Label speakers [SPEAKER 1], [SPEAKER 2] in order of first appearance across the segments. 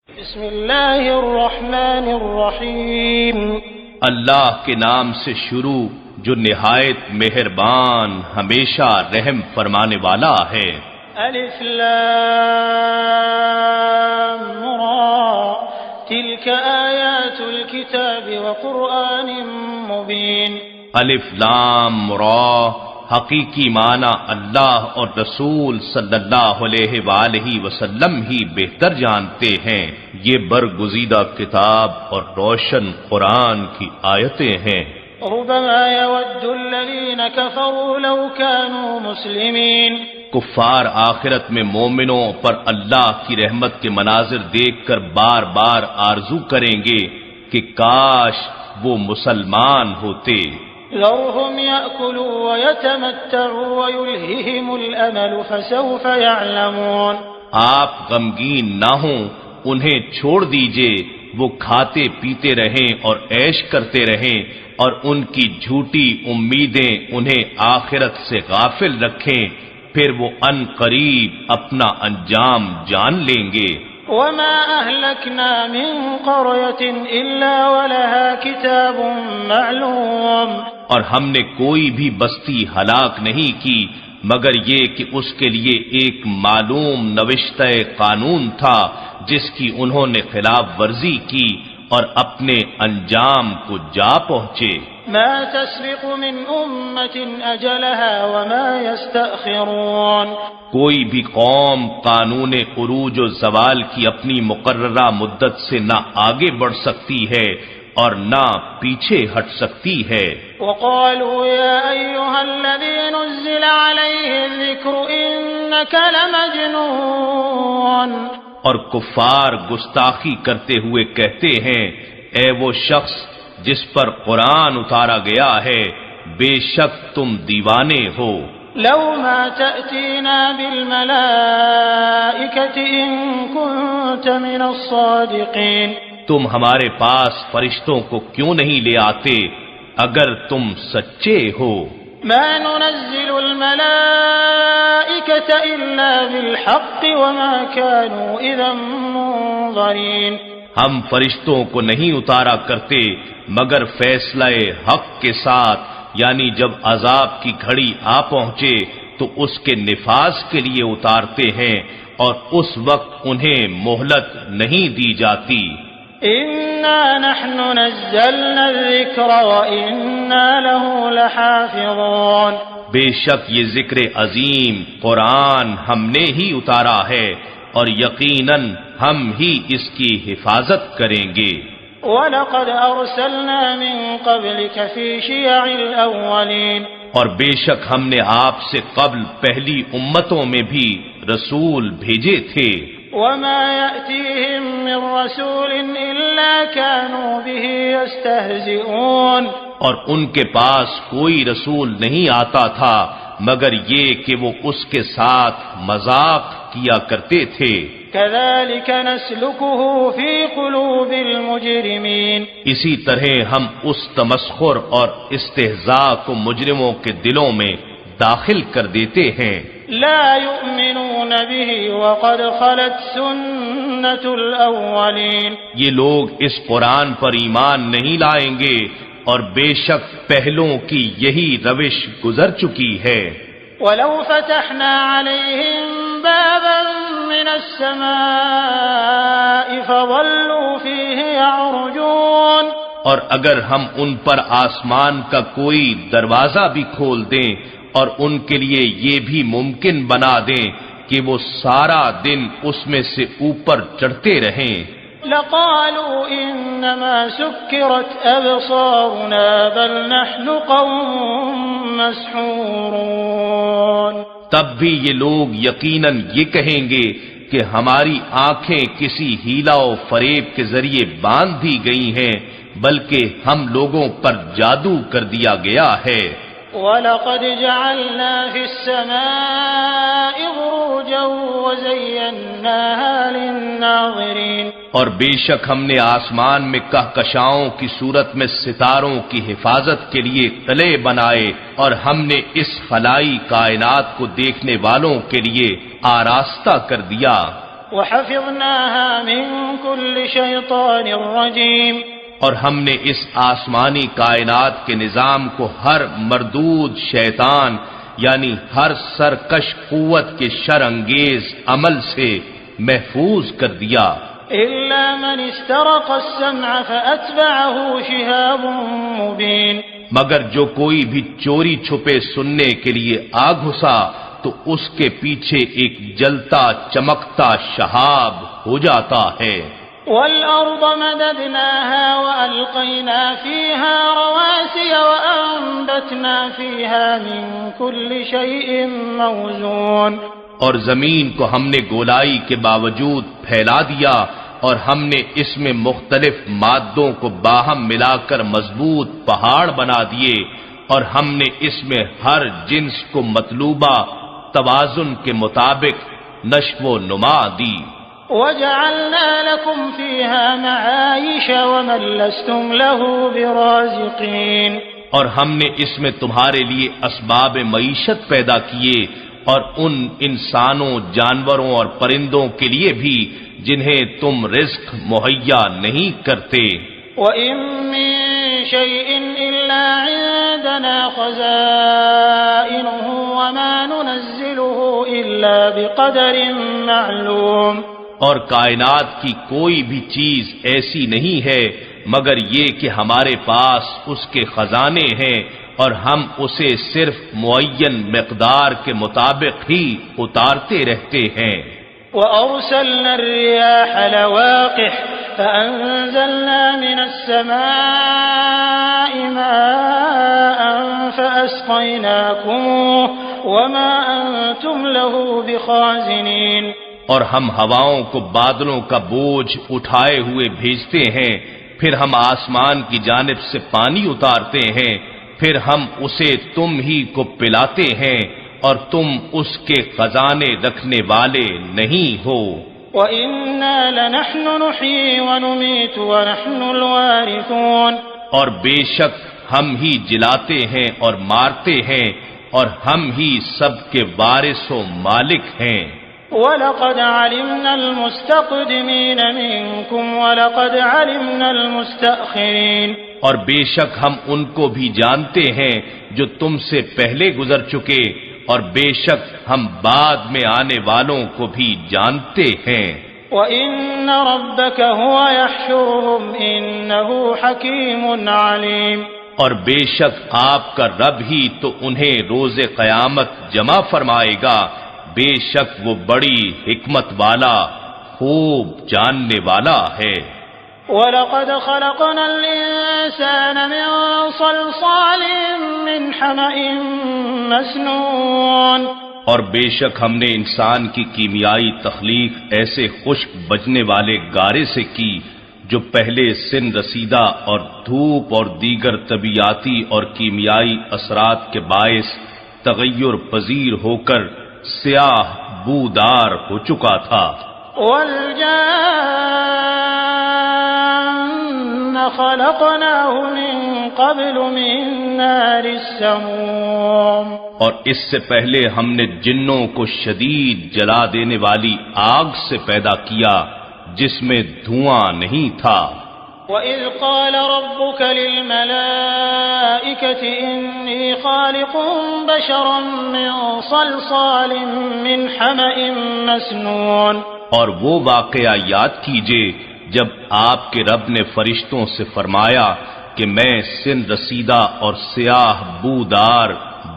[SPEAKER 1] بسم اللہ الرحمن الرحیم
[SPEAKER 2] اللہ کے نام سے شروع جو نہایت مہربان ہمیشہ رحم فرمانے والا ہے۔
[SPEAKER 1] الف لام را تلک آیات الکتاب وقرآن مبین۔
[SPEAKER 2] الف لام را حقیقی معنی اللہ اور رسول صلی اللہ علیہ وآلہ وسلم ہی بہتر جانتے ہیں، یہ برگزیدہ کتاب اور روشن قرآن کی آیتیں ہیں۔
[SPEAKER 1] ربما يود الذين كفروا لو كانوا مسلمين۔
[SPEAKER 2] کفار آخرت میں مومنوں پر اللہ کی رحمت کے مناظر دیکھ کر بار بار آرزو کریں گے کہ کاش وہ مسلمان ہوتے۔
[SPEAKER 1] ذرهم يأكلوا ويتمتعوا ويلههم الأمل فسوف يعلمون۔
[SPEAKER 2] آپ غمگین نہ ہوں، انہیں چھوڑ دیجئے، وہ کھاتے پیتے رہیں اور عیش کرتے رہیں، اور ان کی جھوٹی امیدیں انہیں آخرت سے غافل رکھیں، پھر وہ ان قریب اپنا انجام جان لیں گے۔
[SPEAKER 1] وما أهلكنا من قرية إلا ولها كتاب معلوم۔
[SPEAKER 2] اور ہم نے کوئی بھی بستی ہلاک نہیں کی مگر یہ کہ اس کے لیے ایک معلوم نوشتہ قانون تھا جس کی انہوں نے خلاف ورزی کی اور اپنے انجام کو جا پہنچے۔
[SPEAKER 1] ما تسبق من أمة أجلها وما يستأخرون۔
[SPEAKER 2] کوئی بھی قوم قانون عروج و زوال کی اپنی مقررہ مدت سے نہ آگے بڑھ سکتی ہے اور نہ پیچھے ہٹ سکتی ہے۔
[SPEAKER 1] وقالوا يا أيها الذي نزل عليه الذكر إنك لمجنون۔
[SPEAKER 2] اور کفار گستاخی کرتے ہوئے کہتے ہیں، اے وہ شخص جس پر قرآن اتارا گیا ہے، بے شک تم دیوانے ہو۔
[SPEAKER 1] لو ما تأتينا بالملائكة إن كنت من الصادقين۔
[SPEAKER 2] تم ہمارے پاس فرشتوں کو کیوں نہیں لے آتے اگر تم سچے ہو۔
[SPEAKER 1] ما ننزل الملائكة إلا بالحق وما كانوا إذا منظرين۔
[SPEAKER 2] ہم فرشتوں کو نہیں اتارا کرتے مگر فیصلہ حق کے ساتھ، یعنی جب عذاب کی گھڑی آ پہنچے تو اس کے نفاذ کے لیے اتارتے ہیں اور اس وقت انہیں مہلت نہیں دی جاتی۔
[SPEAKER 1] إنا نحن نزلنا الذكر وإنا له لحافظون۔
[SPEAKER 2] بے شک یہ ذکر عظیم قرآن ہم نے ہی اتارا ہے اور یقیناً ہم ہی اس کی حفاظت کریں گے۔
[SPEAKER 1] وَلَقَدْ أَرْسَلْنَا مِن قَبْلِكَ فِي شِيَعِ الْأَوَّلِينَ۔
[SPEAKER 2] اور بے شک ہم نے آپ سے قبل پہلی امتوں میں بھی رسول بھیجے تھے۔
[SPEAKER 1] وَمَا يَأْتِيهِم مِّن رَّسُولٍ إِلَّا كَانُوا بِهِ يَسْتَهْزِئُونَ۔ اور ان کے پاس کوئی رسول نہیں آتا تھا مگر یہ کہ وہ اس کے ساتھ مذاق کیا کرتے تھے۔ كَذَلِكَ نَسْلُكُهُ فِي قُلُوبِ الْمُجْرِمِينَ۔ اسی
[SPEAKER 2] طرح ہم اس تمسخر اور استہزاء کو مجرموں کے دلوں میں داخل کر دیتے ہیں۔
[SPEAKER 1] لا يؤمنون به وقد خلت سنة الأولين۔
[SPEAKER 2] یہ لوگ اس قرآن پر ایمان نہیں لائیں گے اور بے شک پہلوں کی یہی روش گزر چکی ہے۔
[SPEAKER 1] ولو فتحنا عليهم بابا من السماء فظلوا فيه يعرجون۔
[SPEAKER 2] اور اگر ہم ان پر آسمان کا کوئی دروازہ بھی کھول دیں اور ان کے لیے یہ بھی ممکن بنا دیں کہ وہ سارا دن اس میں سے اوپر چڑھتے رہیں،
[SPEAKER 1] لقالوا انما سكرت ابصارنا بل نحن قوم مسحورون۔
[SPEAKER 2] تب بھی یہ لوگ یقیناً یہ کہیں گے کہ ہماری آنکھیں کسی ہیلا و فریب کے ذریعے باندھ دی گئی ہیں، بلکہ ہم لوگوں پر جادو کر دیا گیا ہے۔
[SPEAKER 1] وَلَقَدْ جَعَلْنَا فِي السَّمَاءِ بُرُوجًا وَزَيَّنَّاهَا لِلنَّاظِرِينَ۔
[SPEAKER 2] اور بے شک ہم نے آسمان میں کہکشاؤں کی صورت میں ستاروں کی حفاظت کے لیے قلعے بنائے اور ہم نے اس خلائی کائنات کو دیکھنے والوں کے لیے آراستہ کر دیا۔
[SPEAKER 1] وَحَفِظْنَاهَا مِن
[SPEAKER 3] كل شيطان رجيم
[SPEAKER 2] اور ہم نے اس آسمانی کائنات کے نظام کو ہر مردود شیطان یعنی ہر سرکش قوت کے شر انگیز عمل سے محفوظ کر دیا،
[SPEAKER 3] إلا من استرق السمع فأتبعه شهاب مبين
[SPEAKER 2] مگر جو کوئی بھی چوری چھپے سننے کے لیے آ گھسا تو اس کے پیچھے ایک جلتا چمکتا شہاب ہو جاتا ہے۔
[SPEAKER 3] والأرض مددناها وألقينا فيها رواسي وأنبتنا فيها من كل شيء موزون
[SPEAKER 2] اور زمین کو ہم نے گولائی کے باوجود پھیلا دیا اور ہم نے اس میں مختلف مادوں کو باہم ملا کر مضبوط پہاڑ بنا دیے اور ہم نے اس میں ہر جنس کو مطلوبہ توازن کے مطابق نشو و نما دی۔
[SPEAKER 3] وجعلنا لكم فيها معايش ومن لستم له برازقين
[SPEAKER 2] اور ہم نے اس میں تمہارے لیے اسباب معیشت پیدا کیے اور ان انسانوں، جانوروں اور پرندوں کے لیے بھی جنہیں تم رزق مہیا نہیں کرتے۔
[SPEAKER 3] وَإِن مِّن شَيْءٍ إِلَّا عِندَنَا خَزَائِنُهُ وَمَا نُنَزِّلُهُ إِلَّا بِقَدَرٍ مَّعْلُومٍ
[SPEAKER 2] اور کائنات کی کوئی بھی چیز ایسی نہیں ہے مگر یہ کہ ہمارے پاس اس کے خزانے ہیں اور ہم اسے صرف معین مقدار کے مطابق ہی اتارتے رہتے ہیں۔
[SPEAKER 3] وَأَرْسَلْنَا الرِّيَاحَ لَوَاقِحَ فَأَنزَلْنَا مِنَ السَّمَاءِ مَاءً فَأَسْقَيْنَاكُمُوهُ وَمَا أَنتُمْ لَهُ بِخَازِنِينَ
[SPEAKER 2] اور ہم ہواؤں کو بادلوں کا بوجھ اٹھائے ہوئے بھیجتے ہیں، پھر ہم آسمان کی جانب سے پانی اتارتے ہیں، پھر ہم اسے تم ہی کو پلاتے ہیں اور تم اس کے خزانے رکھنے والے نہیں ہو۔
[SPEAKER 3] وَإِنَّا لَنَحْنُ نُحْيِي وَنُمِيتُ وَنَحْنُ الْوَارِثُونَ
[SPEAKER 2] اور بے شک ہم ہی جلاتے ہیں اور مارتے ہیں اور ہم ہی سب کے وارث و مالک ہیں۔
[SPEAKER 3] وَلَقَدْ عَلِمْنَا الْمُسْتَقْدِمِينَ مِنكُمْ وَلَقَدْ عَلِمْنَا الْمُسْتَأْخِرِينَ
[SPEAKER 2] اور بے شک ہم ان کو بھی جانتے ہیں جو تم سے پہلے گزر چکے اور بے شک ہم بعد میں آنے والوں کو بھی جانتے ہیں۔
[SPEAKER 3] وَإِنَّ رَبَّكَ هُوَ يَحْشُرُهُمْ إِنَّهُ حَكِيمٌ عَلِيمٌ
[SPEAKER 2] اور بے شک آپ کا رب ہی تو انہیں روز قیامت جمع فرمائے گا، بے شک وہ بڑی حکمت والا، خوب جاننے والا ہے۔
[SPEAKER 3] وَلَقَدْ خَلَقْنَا الْإِنسَانَ مِنْ صَلْصَالٍ مِّنْ حَمَإٍ مَّسْنُونٍ
[SPEAKER 2] اور بے شک ہم نے انسان کی کیمیائی تخلیق ایسے خشک بجنے والے گارے سے کی جو پہلے سن رسیدہ اور دھوپ اور دیگر طبیعیاتی اور کیمیائی اثرات کے باعث تغیر پذیر ہو کر سیاہ بودار ہو چکا تھا۔
[SPEAKER 3] وَالْجَانَّ خَلَقْنَاهُ مِن قَبْلُ مِن نَّارِ السَّمُومِ
[SPEAKER 2] اور اس سے پہلے ہم نے جنوں کو شدید جلا دینے والی آگ سے پیدا کیا جس میں دھواں نہیں تھا۔
[SPEAKER 3] وَإِذْ قَالَ رَبُّكَ لِلْمَلَائِكَةِ إِنِّي خَالِقٌ بَشَرًا مِّن صَلْصَالٍ مِّنْ حَمَإٍ مَّسْنُونٍ
[SPEAKER 2] اور وہ واقعہ یاد کیجئے جب آپ کے رب نے فرشتوں سے فرمایا کہ میں سن رسیدہ اور سیاہ بودار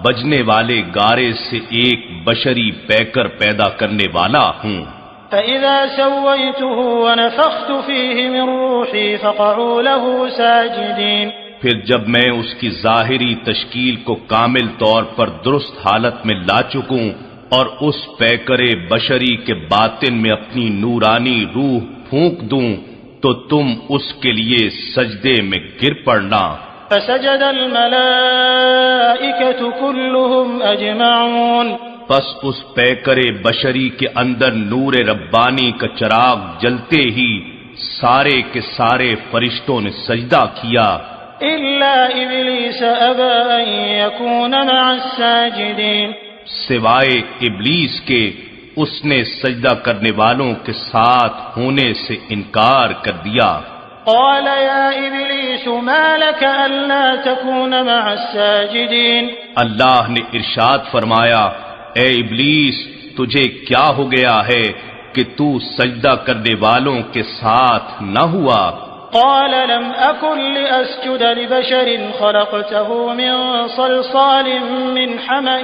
[SPEAKER 2] بجنے والے گارے سے ایک بشری پیکر پیدا کرنے والا ہوں۔
[SPEAKER 3] فَإِذَا سَوَّيْتُهُ وَنَفَخْتُ فِيهِ مِن رُّوحِي فَقَعُوا لَهُ سَاجِدِينَ
[SPEAKER 2] پھر جب میں اس کی ظاہری تشکیل کو کامل طور پر درست حالت میں لا چکوں اور اس پیکر بشری کے باطن میں اپنی نورانی روح پھونک دوں تو تم اس کے لیے سجدے میں گر پڑنا۔
[SPEAKER 3] فَسَجَدَ الْمَلَائِكَةُ كُلُّهُمْ أَجْمَعُونَ
[SPEAKER 2] پس اس پیکر بشری کے اندر نور ربانی کا چراغ جلتے ہی سارے کے سارے فرشتوں نے سجدہ کیا
[SPEAKER 3] إِلَّا إِبْلِيسَ أَبَى أَن يَكُونَ مَعَ السَّاجِدِينَ
[SPEAKER 2] سوائے ابلیس کے اس نے سجدہ کرنے والوں کے ساتھ ہونے سے انکار کر دیا۔
[SPEAKER 3] قال يا إبليس ما لك ألا تكون مع الساجدين۔
[SPEAKER 2] اللہ نے ارشاد فرمایا، اے ابلیس تجھے کیا ہو گیا ہے کہ تو سجدہ کرنے والوں کے ساتھ نہ ہوا؟
[SPEAKER 3] قال لم أكن لأسجد لبشر خلقته من صلصال من حمأ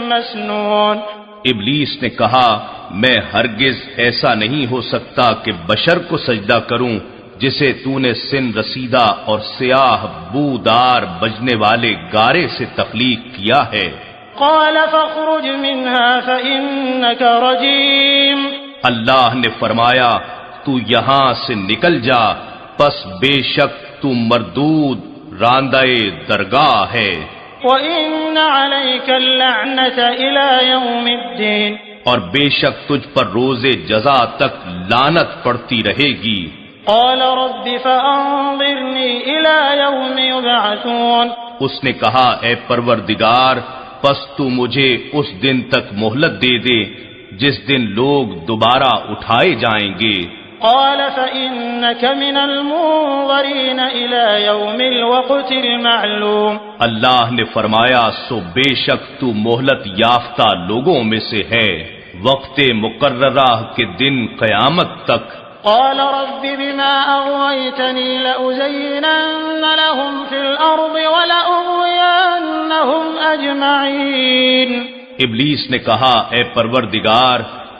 [SPEAKER 3] مسنون۔
[SPEAKER 2] ابلیس نے کہا، میں ہرگز ایسا نہیں ہو سکتا کہ بشر کو سجدہ کروں جسے تو نے سن رسیدہ اور سیاہ بودار بجنے والے گارے سے تخلیق کیا ہے۔
[SPEAKER 3] قال فاخرج منها فإنك رجيم۔ اللہ
[SPEAKER 2] نے فرمایا، تو یہاں سے نکل جا، پس بے شک تو مردود راندہ درگاہ ہے۔
[SPEAKER 3] وَإِنَّ عَلَيْكَ اللَّعْنَةَ إِلَى يَوْمِ الدِّينِ۔
[SPEAKER 2] اور بے شک تجھ پر روز جزا تک لعنت پڑتی رہے گی۔
[SPEAKER 3] قال رب فأنظرني إلى يوم يبعثون۔
[SPEAKER 2] اس نے کہا، اے پروردگار پس تو مجھے اس دن تک مہلت دے دے جس دن لوگ دوبارہ اٹھائے جائیں گے۔
[SPEAKER 3] قال فإنك من المنظرين إلى يوم الوقت المعلوم۔
[SPEAKER 2] اللہ نے فرمایا، سو بے شک تو مہلت یافتہ لوگوں میں سے ہے، وقت مقررہ کے دن قیامت تک۔
[SPEAKER 3] قال رب بما أغويتني لأزينن لهم في الأرض ولأغوينهم أجمعين۔
[SPEAKER 2] ابلیس نے کہا، اے پروردگار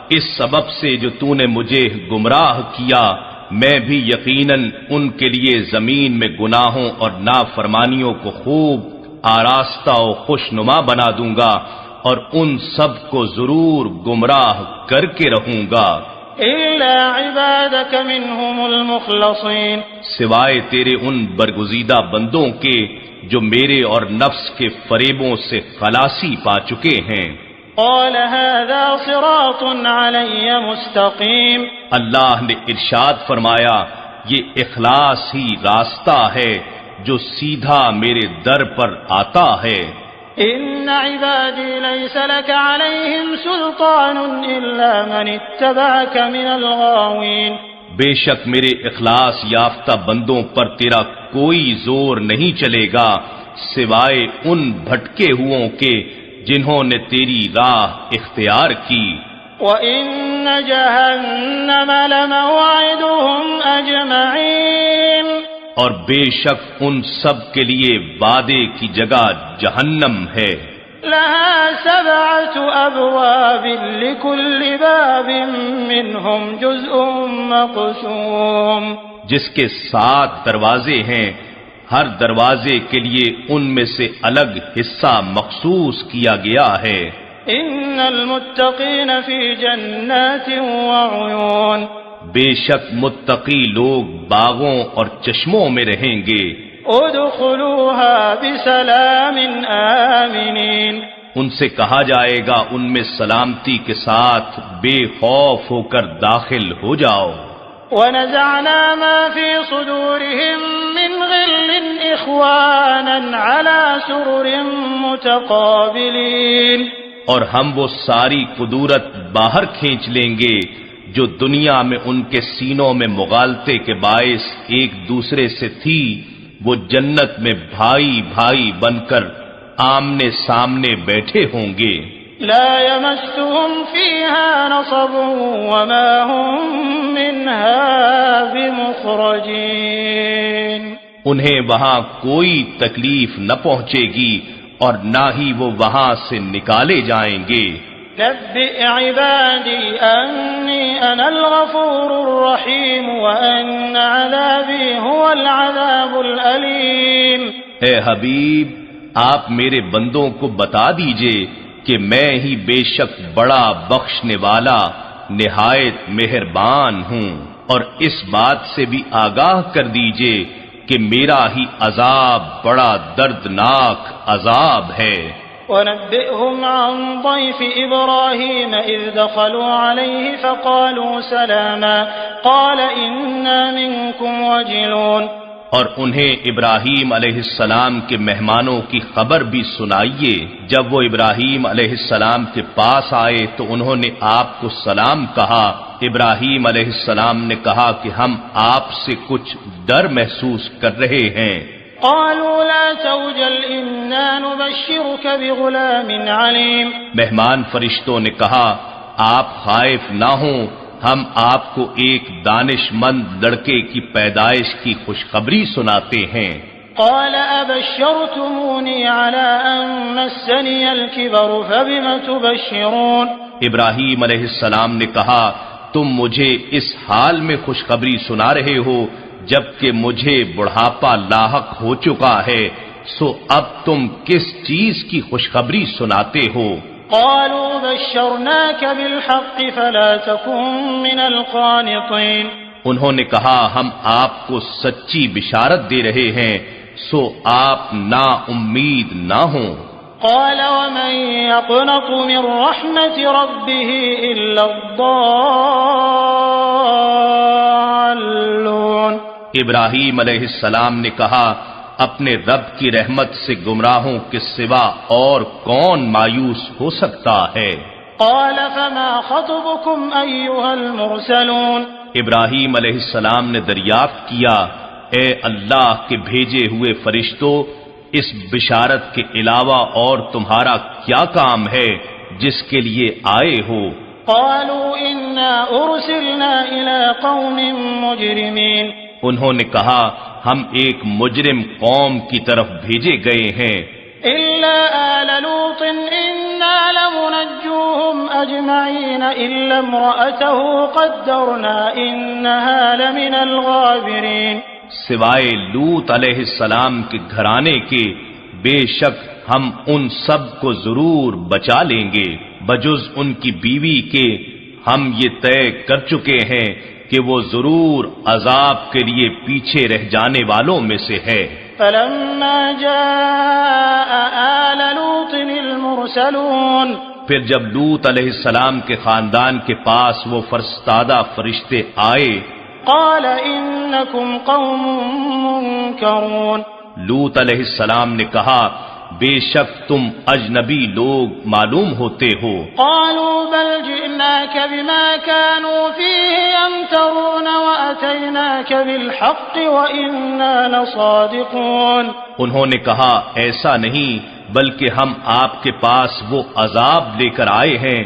[SPEAKER 2] اس سبب سے جو تو نے مجھے گمراہ کیا، میں بھی یقیناً ان کے لیے زمین میں گناہوں اور نافرمانیوں کو خوب آراستہ و خوشنما بنا دوں گا اور ان سب کو ضرور گمراہ کر کے رہوں گا،
[SPEAKER 3] إلا عبادك منهم المخلصين۔
[SPEAKER 2] سوائے تیرے ان برگزیدہ بندوں کے جو میرے اور نفس کے فریبوں سے خلاصی پا چکے ہیں۔
[SPEAKER 3] قال هذا صراط علي مستقيم۔
[SPEAKER 2] اللہ نے ارشاد فرمایا، یہ اخلاص ہی راستہ ہے جو سیدھا میرے در پر آتا ہے۔
[SPEAKER 3] إن عبادي ليس لك عليهم سلطان إلا من اتبعك من الغاوين۔
[SPEAKER 2] بے شک میرے اخلاص یافتہ بندوں پر تیرا کوئی زور نہیں چلے گا سوائے ان بھٹکے ہوئوں کے جنہوں نے تیری راہ اختیار کی۔
[SPEAKER 3] وَإِنَّ جَهَنَّمَ لَمَوْعِدُهُمْ أَجْمَعِينَ۔
[SPEAKER 2] اور بے شک ان سب کے لیے وعدے کی جگہ جہنم ہے۔
[SPEAKER 3] لَهَا سَبْعَةُ أَبْوَابٍ لِكُلِّ بَابٍ مِّنْهُمْ جُزْءٌ مَّقْسُومٌ۔
[SPEAKER 2] جس کے 7 دروازے ہیں، ہر دروازے کے لیے ان میں سے الگ حصہ مخصوص کیا گیا ہے۔
[SPEAKER 3] إِنَّ الْمُتَّقِينَ فِي جَنَّاتٍ وَعُيُونٍ۔
[SPEAKER 2] بے شک متقی لوگ باغوں اور چشموں میں رہیں گے۔
[SPEAKER 3] ادخلوها بسلام آمنین۔
[SPEAKER 2] ان سے کہا جائے گا ان میں سلامتی کے ساتھ بے خوف ہو کر داخل ہو جاؤ۔
[SPEAKER 3] ونزعنا ما في صدورهم من غل إخوانا على سرر متقابلين۔
[SPEAKER 2] اور ہم وہ ساری قدورت باہر کھینچ لیں گے جو دنیا میں ان کے سینوں میں مغالطے کے باعث ایک دوسرے سے تھی، وہ جنت میں بھائی بھائی بن کر آمنے سامنے بیٹھے ہوں گے۔
[SPEAKER 3] لا يمسهم فيها نصب وما هم منها بمخرجين۔
[SPEAKER 2] انہیں وہاں کوئی تکلیف نہ پہنچے گی اور نہ ہی وہ وہاں سے نکالے جائیں گے۔
[SPEAKER 3] نبئ عبادي أني أنا الغفور الرحيم وأن عذابي هو العذاب الأليم۔
[SPEAKER 2] اے حبیب، آپ میرے بندوں کو بتا دیجئے کہ میں ہی بے شک بڑا بخشنے والا نہایت مہربان ہوں، اور اس بات سے بھی آگاہ کر دیجئے کہ میرا ہی عذاب بڑا دردناک عذاب ہے۔
[SPEAKER 3] ونبئهم عن ضيف إبراهيم إذ دخلوا عليه فقالوا سلاما قال إنا منكم وجلون۔
[SPEAKER 2] اور انہیں ابراہیم علیہ السلام کے مہمانوں کی خبر بھی سنائیے۔ جب وہ ابراہیم علیہ السلام کے پاس آئے تو انہوں نے آپ کو سلام کہا۔ ابراہیم علیہ السلام نے کہا کہ ہم آپ سے کچھ ڈر محسوس کر رہے ہیں۔
[SPEAKER 3] قالوا لا توجل إنا نبشرك بغلام عليم۔
[SPEAKER 2] مہمان فرشتوں نے کہا آپ خائف نہ ہوں، ہم آپ کو ایک دانش مند لڑکے کی پیدائش کی خوشخبری سناتے ہیں۔
[SPEAKER 3] قال أبشرتموني على أن مسني الكبر فبم تبشرون۔
[SPEAKER 2] ابراہیم علیہ السلام نے کہا تم مجھے اس حال میں خوشخبری سنا رہے ہو جبکہ مجھے بڑھاپا لاحق ہو چکا ہے، سو اب تم کس چیز کی خوشخبری سناتے ہو؟
[SPEAKER 3] قالوا بشرناك بالحق فلا تكن من القانطين۔
[SPEAKER 2] انہوں نے کہا ہم آپ کو سچی بشارت دے رہے ہیں، سو آپ نا امید نہ ہوں۔
[SPEAKER 3] قال ومن يقنط من رحمة ربه إلا الضالون۔
[SPEAKER 2] ابراہیم علیہ السلام نے کہا اپنے رب کی رحمت سے گمراہوں کے سوا اور کون مایوس ہو سکتا ہے؟
[SPEAKER 3] قال فما خطبكم أيها المرسلون۔
[SPEAKER 2] ابراہیم علیہ السلام نے دریافت کیا اے اللہ کے بھیجے ہوئے فرشتوں، اس بشارت کے علاوہ اور تمہارا کیا کام ہے جس کے لیے آئے ہو؟
[SPEAKER 3] قالوا إنا أرسلنا إلى قوم مجرمين۔
[SPEAKER 2] انہوں نے کہا ہم ایک مجرم قوم کی طرف بھیجے گئے ہیں۔
[SPEAKER 3] إلا آل لوط إنا لمنجوهم أجمعين إلا امرأته قدرنا إنها لمن الغابرين۔
[SPEAKER 2] سوائے لوط علیہ السلام کے گھرانے کے بے شک ہم ان سب کو ضرور بچا لیں گے، بجز ان کی بیوی کے ہم یہ طے کر چکے ہیں کہ وہ ضرور عذاب کے لیے پیچھے رہ جانے والوں میں سے ہے۔
[SPEAKER 3] فلما جاء آل لوط المرسلون۔
[SPEAKER 2] پھر جب لوط علیہ السلام کے خاندان کے پاس وہ فرستادہ فرشتے آئے،
[SPEAKER 3] قال انکم قوم منکرون۔
[SPEAKER 2] لوط علیہ السلام نے کہا بے شک تم اجنبی لوگ معلوم ہوتے ہو۔
[SPEAKER 3] قالوا بل جئناك بما كانوا فيه يمترون وأتيناك بالحق وإنا لصادقون۔
[SPEAKER 2] انہوں نے کہا ایسا نہیں بلکہ ہم آپ کے پاس وہ عذاب لے کر آئے ہیں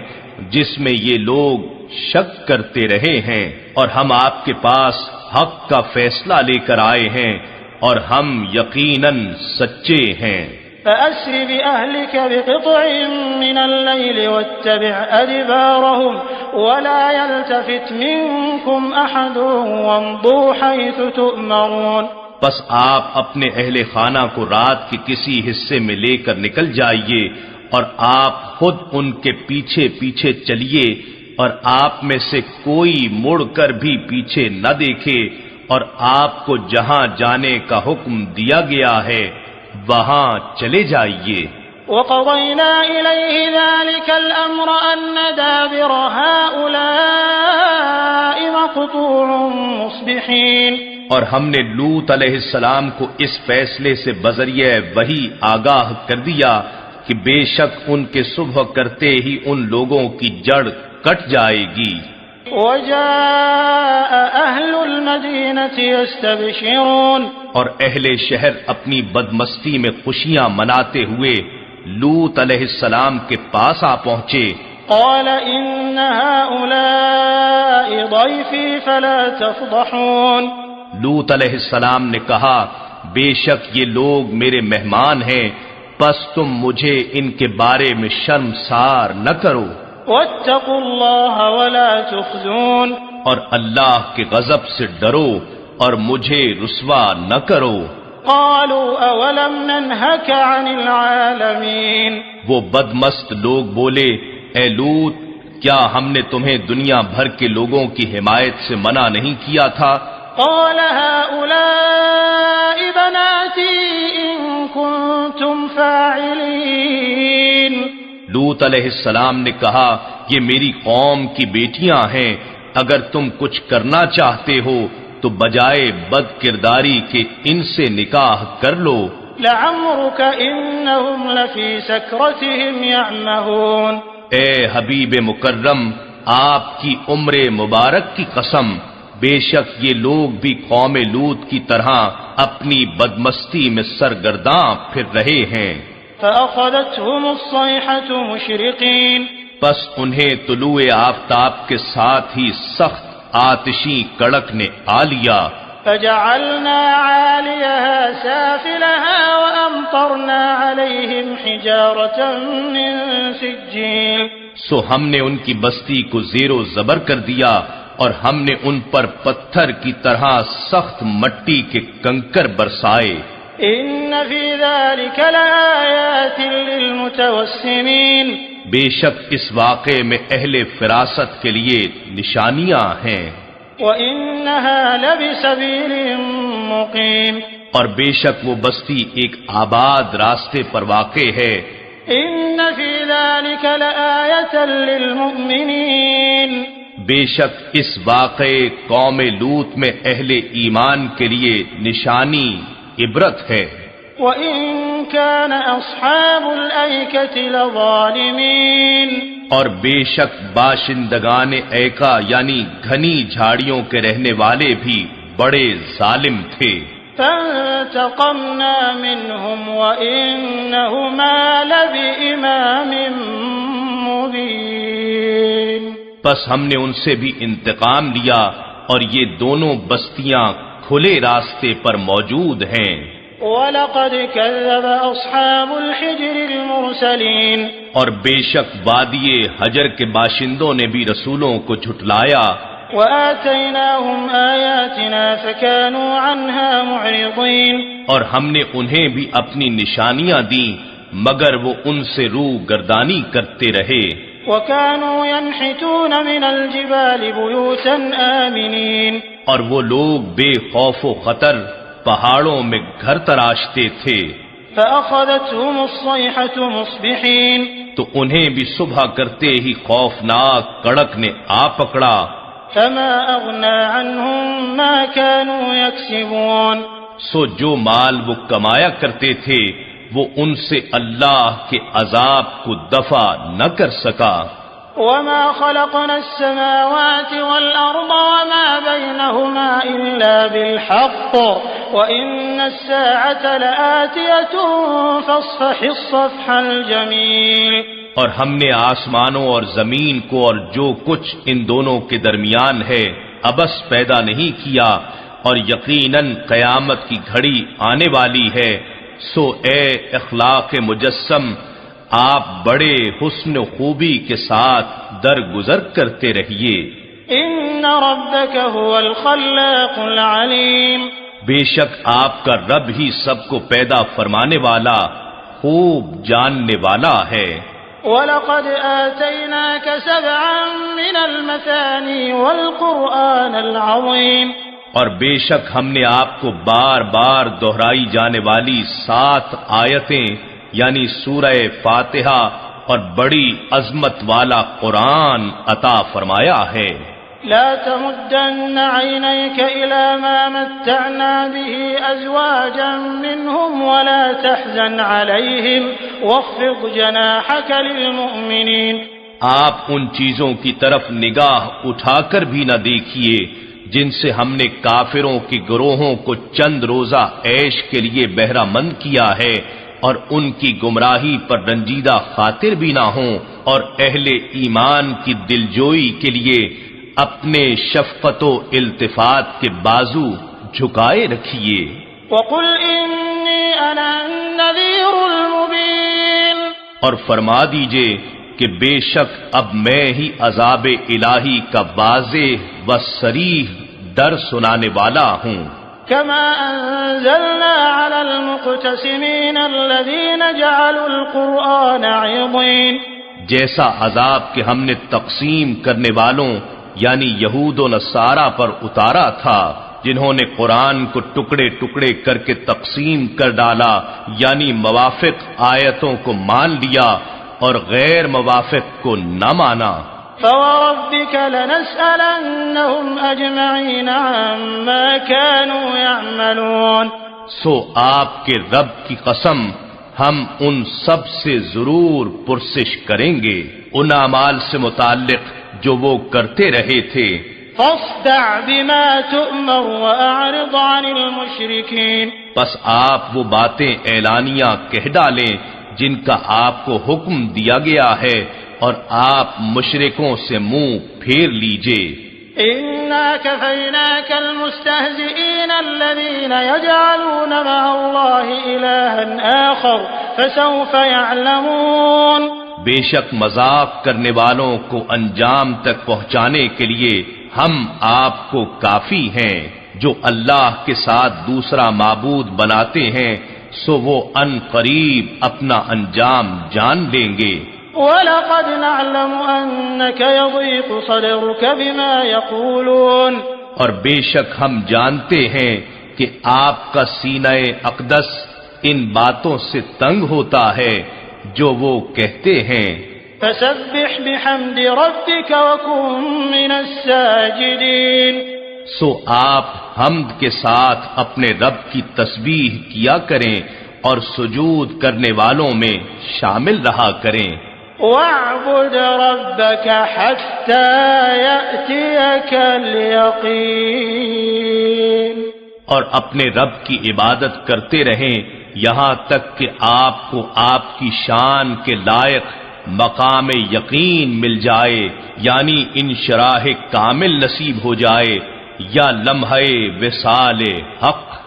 [SPEAKER 2] جس میں یہ لوگ شک کرتے رہے ہیں، اور ہم آپ کے پاس حق کا فیصلہ لے کر آئے ہیں اور ہم یقیناً سچے ہیں۔
[SPEAKER 3] فأسر بأهلك بقطع من الليل واتبع أدبارهم ولا يلتفت منكم أحد وامضوا حيث تؤمرون۔
[SPEAKER 2] بس آپ اپنے اہل خانہ کو رات کے کسی حصے میں لے کر نکل جائیے اور آپ خود ان کے پیچھے پیچھے چلیے، اور آپ میں سے کوئی مڑ کر بھی پیچھے نہ دیکھے، اور آپ کو جہاں جانے کا حکم دیا گیا ہے وہاں چلے جائیے۔
[SPEAKER 3] وقضينا إليه ذلك الأمر أن دابر هؤلاء مقطوع مصبحين۔
[SPEAKER 2] اور ہم نے لوط علیہ السلام کو اس فیصلے سے بذریعہ وحی آگاہ کر دیا کہ بے شک ان کے صبح کرتے ہی ان لوگوں کی جڑ کٹ جائے گی۔
[SPEAKER 3] وجاء أهل المدينة يستبشرون۔
[SPEAKER 2] اور اہل شہر اپنی بدمستی میں خوشیاں مناتے ہوئے لوط علیہ السلام کے پاس آ پہنچے۔
[SPEAKER 3] قال إن هؤلاء ضيفي فلا تفضحون۔
[SPEAKER 2] لوط علیہ السلام نے کہا بے شک یہ لوگ میرے مہمان ہیں، پس تم مجھے ان کے بارے میں شرمسار نہ کرو۔
[SPEAKER 3] واتقوا الله ولا تخزون۔
[SPEAKER 2] اور اللہ کے غضب سے ڈرو اور مجھے رسوا نہ کرو۔
[SPEAKER 3] قالوا اولم ننهك عن العالمين۔
[SPEAKER 2] وہ بدمست لوگ بولے اے لوط کیا ہم نے تمہیں دنیا بھر کے لوگوں کی حمایت سے منع نہیں کیا تھا؟
[SPEAKER 3] قال هؤلاء بناتي إن كنتم فاعلين۔
[SPEAKER 2] لوط علیہ السلام نے کہا یہ میری قوم کی بیٹیاں ہیں، اگر تم کچھ کرنا چاہتے ہو تو بجائے بد کرداری کے ان سے نکاح کر لو۔
[SPEAKER 3] لعمرك انہم لفی سکرتہم یعمہون،
[SPEAKER 2] اے حبیب مکرم، آپ کی عمر مبارک کی قسم، بے شک یہ لوگ بھی قوم لوط کی طرح اپنی بدمستی میں سرگرداں پھر رہے ہیں۔
[SPEAKER 3] فأخذتهم الصيحة مشرقين،
[SPEAKER 2] پس انہیں طلوع آفتاب کے ساتھ ہی سخت آتشی کڑک نے آ لیا۔
[SPEAKER 3] فجعلنا عاليها سافلها وأمطرنا عليهم حجارة من سجيل،
[SPEAKER 2] سو ہم نے ان کی بستی کو زیر و زبر کر دیا اور ہم نے ان پر پتھر کی طرح سخت مٹی کے کنکر برسائے۔
[SPEAKER 3] ان فی ذلك لآیات للمتوسمین،
[SPEAKER 2] بے شک اس واقعے میں اہل فراست کے لیے نشانیاں ہیں۔
[SPEAKER 3] وَإِنَّهَا لَبِسَبِيلٍ مُقِيمٍ،
[SPEAKER 2] اور بے شک وہ بستی ایک آباد راستے پر واقع ہے۔
[SPEAKER 3] ان فی ذلك لآیۃ للمؤمنین،
[SPEAKER 2] بے شک اس واقعے قوم لوط میں اہل ایمان کے لیے نشانی عبرت ہے۔
[SPEAKER 3] وَإِن كَانَ أَصْحَابُ الْأَيْكَةِ لَظَالِمِينَ،
[SPEAKER 2] اور بے شک باشندگان ایکا یعنی گھنی جھاڑیوں کے رہنے والے بھی بڑے ظالم تھے۔
[SPEAKER 3] فانتقمنا منهم وإنهما لبإمام مبين،
[SPEAKER 2] پس ہم نے ان سے بھی انتقام لیا اور یہ دونوں بستیاں کھلے راستے پر موجود ہیں۔
[SPEAKER 3] وَلَقَدْ كَذَّبَ أَصْحَابُ الْحِجْرِ الْمُرْسَلِينَ،
[SPEAKER 2] اور بے شک وادی حجر کے باشندوں نے بھی رسولوں کو جھٹلایا۔
[SPEAKER 3] وَآتَيْنَاهُمْ آيَاتِنَا فَكَانُوا عَنْهَا مُعْرِضِينَ،
[SPEAKER 2] اور ہم نے انہیں بھی اپنی نشانیاں دیں مگر وہ ان سے رو گردانی کرتے رہے۔
[SPEAKER 3] وَكَانُوا يَنْحِتُونَ مِنَ الْجِبَالِ بُيُوتًا آمِنِينَ،
[SPEAKER 2] اور وہ لوگ بے خوف و خطر پہاڑوں میں گھر تراشتے تھے۔
[SPEAKER 3] فَأَخَذَتْهُمُ الصَّيْحَةُ مُصْبِحِينَ،
[SPEAKER 2] تو انہیں بھی صبح کرتے ہی خوفناک کڑک نے آ پکڑا۔
[SPEAKER 3] فَمَا أَغْنَى عَنْهُمْ مَا كَانُوا يَكْسِبُونَ،
[SPEAKER 2] سو جو مال وہ کمایا کرتے تھے وہ ان سے اللہ کے عذاب کو دفع نہ کر سکا۔
[SPEAKER 3] وَمَا خَلَقْنَا السَّمَاوَاتِ وَالْأَرْضَ وَمَا بَيْنَهُمَا إِلَّا بِالْحَقِّ وَإِنَّ السَّاعَةَ لَآتِيَةٌ فَاصْفَحِ الصَّفْحَ الْجَمِيلَ،
[SPEAKER 2] اور ہم نے آسمانوں اور زمین کو اور جو کچھ ان دونوں کے درمیان ہے ابس پیدا نہیں کیا، اور یقیناً قیامت کی گھڑی آنے والی ہے، سو اے اخلاق مجسم آپ بڑے حسن و خوبی کے ساتھ درگزر کرتے رہیے۔
[SPEAKER 3] ان ربک هو الخلاق العلیم،
[SPEAKER 2] بے شک آپ کا رب ہی سب کو پیدا فرمانے والا خوب جاننے والا ہے۔
[SPEAKER 3] وَلَقَدْ آتَيْنَاكَ سَبْعًا مِنَ الْمَثَانِي وَالْقُرْآنَ الْعَظِيمَ،
[SPEAKER 2] اور بے شک ہم نے آپ کو بار بار دہرائی جانے والی 7 آیتیں یعنی سورہ فاتحہ اور بڑی عظمت والا قرآن عطا فرمایا ہے۔
[SPEAKER 3] لا تمدن عينيك إلى ما متعنا به أزواجا منهم ولا تحزن عليهم واخفض جناحك للمؤمنين،
[SPEAKER 2] آپ ان چیزوں کی طرف نگاہ اٹھا کر بھی نہ دیکھیے جن سے ہم نے کافروں کی گروہوں کو چند روزہ عیش کے لیے بہرہ مند کیا ہے، اور ان کی گمراہی پر رنجیدہ خاطر بھی نہ ہوں، اور اہل ایمان کی دلجوئی کے لیے اپنے شفقت و التفات کے بازو جھکائے رکھیے۔
[SPEAKER 3] وقل إني أنا النذير المبين،
[SPEAKER 2] اور فرما دیجئے کہ بے شک اب میں ہی عذاب الہی کا واضح و صریح ڈر سنانے والا ہوں۔
[SPEAKER 3] كما أنزلنا على المقتسمين الذين جعلوا القرآن عضين،
[SPEAKER 2] جیسا عذاب کہ ہم نے تقسیم کرنے والوں یعنی یہود و نصارہ پر اتارا تھا جنہوں نے قرآن کو ٹکڑے ٹکڑے کر کے تقسیم کر ڈالا، یعنی موافق آیتوں کو مان لیا اور غیر موافق کو نہ مانا۔
[SPEAKER 3] فوربك لنسألنهم أجمعين عما كانوا يعملون.
[SPEAKER 2] سو آپ کے رب کی قسم ہم ان سب سے ضرور پرسش کریں گے ان اعمال سے متعلق جو وہ کرتے رہے تھے.
[SPEAKER 3] فاصدع بما تؤمر وأعرض عن المشركين.
[SPEAKER 2] بس آپ وہ باتیں اعلانیہ کہہ ڈالیں جن کا آپ کو حکم دیا گیا ہے اور آپ مشرکوں سے منہ پھیر لیجئے.
[SPEAKER 3] إنا كفيناك المستهزئين الذين يجعلون مع الله إلها آخر فسوف يعلمون.
[SPEAKER 2] بے شک مذاق کرنے والوں کو انجام تک پہنچانے کے لیے ہم آپ کو کافی ہیں. جو اللہ کے ساتھ دوسرا معبود بناتے ہیں سو وہ ان قریب اپنا انجام جان لیں گے.
[SPEAKER 3] وَلَقَدْ نَعْلَمُ أَنَّكَ يَضِيقُ صَدْرُكَ بِمَا يَقُولُونَ.
[SPEAKER 2] اور بے شک ہم جانتے ہیں کہ آپ کا سینہ اقدس ان باتوں سے تنگ ہوتا ہے جو وہ کہتے ہیں.
[SPEAKER 3] فَسَبِّحْ بِحَمْدِ رَبِّكَ وَكُن مِّنَ السَّاجِدِينَ.
[SPEAKER 2] سو آپ حمد کے ساتھ اپنے رب کی تسبیح کیا کریں اور سجود کرنے والوں میں شامل رہا کریں.
[SPEAKER 3] وَاعْبُدْ رَبَّكَ حَتَّى يَأْتِيَكَ الْيَقِينُ.
[SPEAKER 2] اور اپنے رب کی عبادت کرتے رہیں یہاں تک کہ آپ کو آپ کی شان کے لائق مقام یقین مل جائے، یعنی انشراح کامل نصیب ہو جائے یا لمحہ وصال حق.